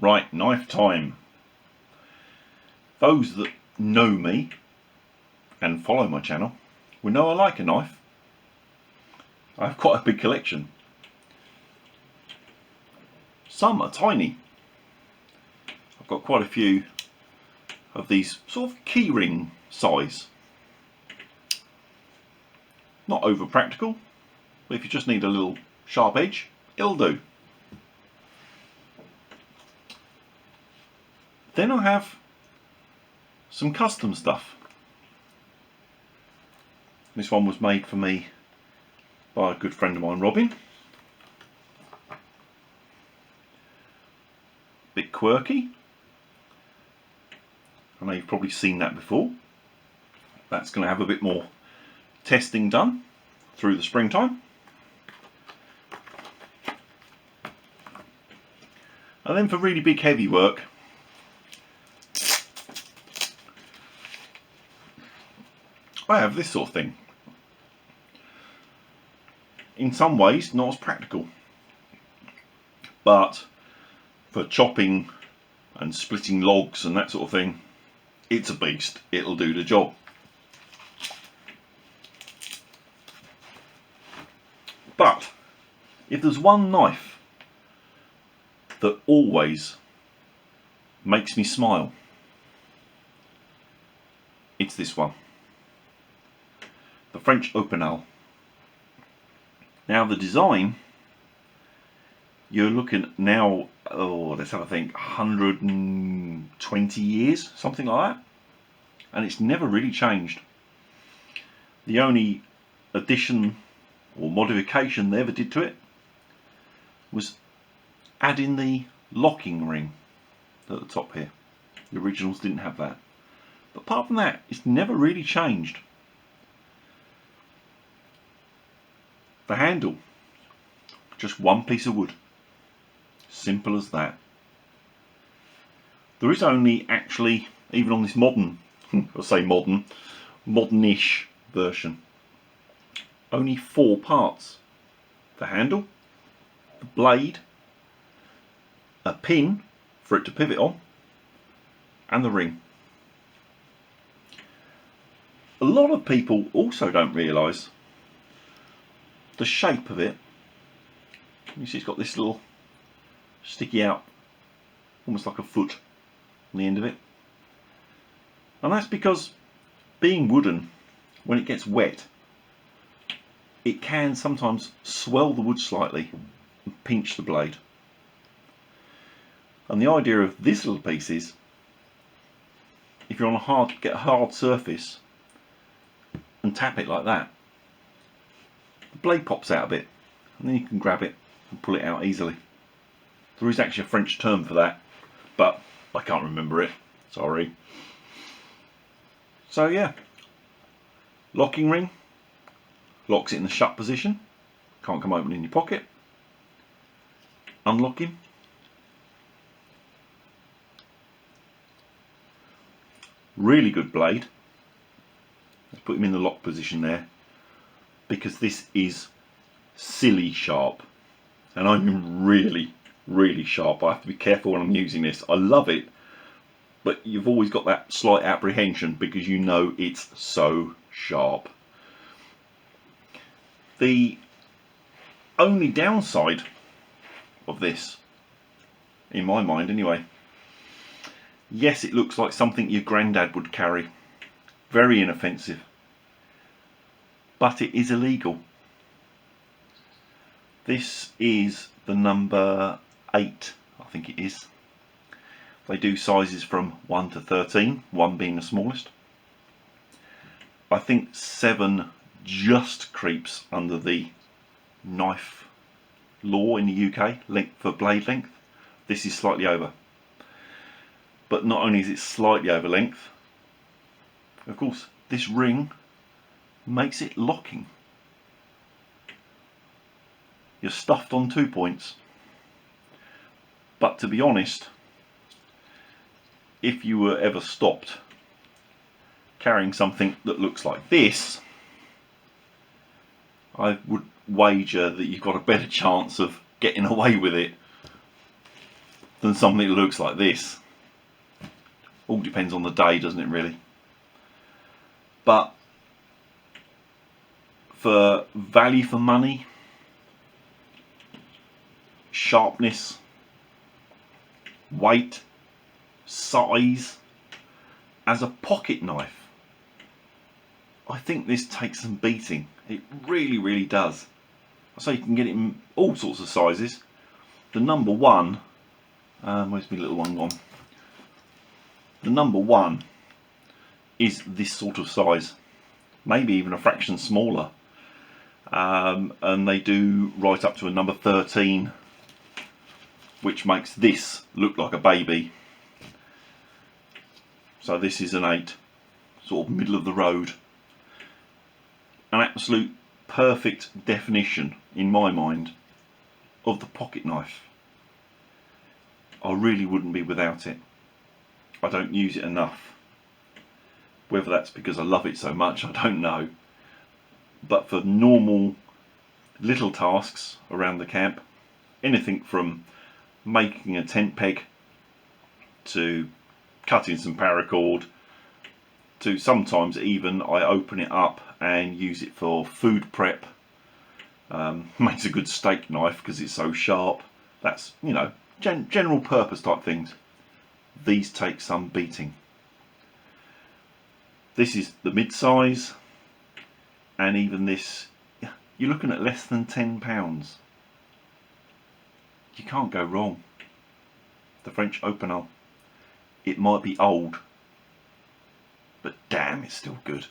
Right, knife time. Those that know me and follow my channel will know I like a knife. I have quite a big collection. Some are tiny. I've got quite a few of these sort of keyring size. Not over practical, but if you just need a little sharp edge, it'll do. Then I have some custom stuff. This one was made for me by a good friend of mine, Robin. Bit quirky. I know you've probably seen that before. That's going to have a bit more testing done through the springtime. And then for really big heavy work, I have this sort of thing. In some ways not as practical, but for chopping and splitting logs and that sort of thing, it's a beast. It'll do the job. But if there's one knife that always makes me smile, it's this one. The French Opinel. Now the design, you're looking now, let's have a think, 120 years, something like that. And it's never really changed. The only addition or modification they ever did to it was adding the locking ring at the top here. The originals didn't have that. But apart from that, it's never really changed. The handle, just one piece of wood. Simple as that. There is only actually, even on this modern, I'll say modern, modern-ish version, only 4 parts. The handle, the blade, a pin for it to pivot on, and the ring. A lot of people also don't realise the shape of it. You see it's got this little sticky out, almost like a foot on the end of it. And that's because, being wooden, when it gets wet, it can sometimes swell the wood slightly and pinch the blade. And the idea of this little piece is, if you're on get a hard surface and tap it like that, the blade pops out a bit, and then you can grab it and pull it out easily. There is actually a French term for that, but I can't remember it, sorry. So yeah, locking ring, locks it in the shut position, can't come open in your pocket. Unlocking, really good blade. Let's put him in the lock position there, because this is silly sharp, and I'm really sharp. I have to be careful when I'm using this. I love it, but you've always got that slight apprehension because you know it's so sharp. The only downside of this, in my mind anyway, yes, it looks like something your granddad would carry, very inoffensive, but it is illegal. This is the number 8, I think it is. They do sizes from 1 to 13, 1 being the smallest. I think 7 just creeps under the knife law in the UK, length for blade length. This is slightly over. But not only is it slightly over length, of course, this ring makes it locking. You're stuffed on 2 points. But to be honest, if you were ever stopped carrying something that looks like this, I would wager that you've got a better chance of getting away with it than something that looks like this. All depends on the day, doesn't it, really? But for value for money, sharpness, weight, size, as a pocket knife, I think this takes some beating. It really, really does. So you can get it in all sorts of sizes. The number one, where's my little one gone? The number one is this sort of size, maybe even a fraction smaller. And they do right up to a number 13, which makes this look like a baby. So this is an 8, sort of middle of the road. An absolute perfect definition, in my mind, of the pocket knife. I really wouldn't be without it. I don't use it enough. Whether that's because I love it so much, I don't know. But for normal little tasks around the camp, anything from making a tent peg to cutting some paracord to sometimes even I open it up and use it for food prep. Makes a good steak knife because it's so sharp. That's, you know, general purpose type things. These take some beating. This is the mid-size, and even this, you're looking at less than £10. You can't go wrong. The French Opinel. It might be old, but damn, it's still good.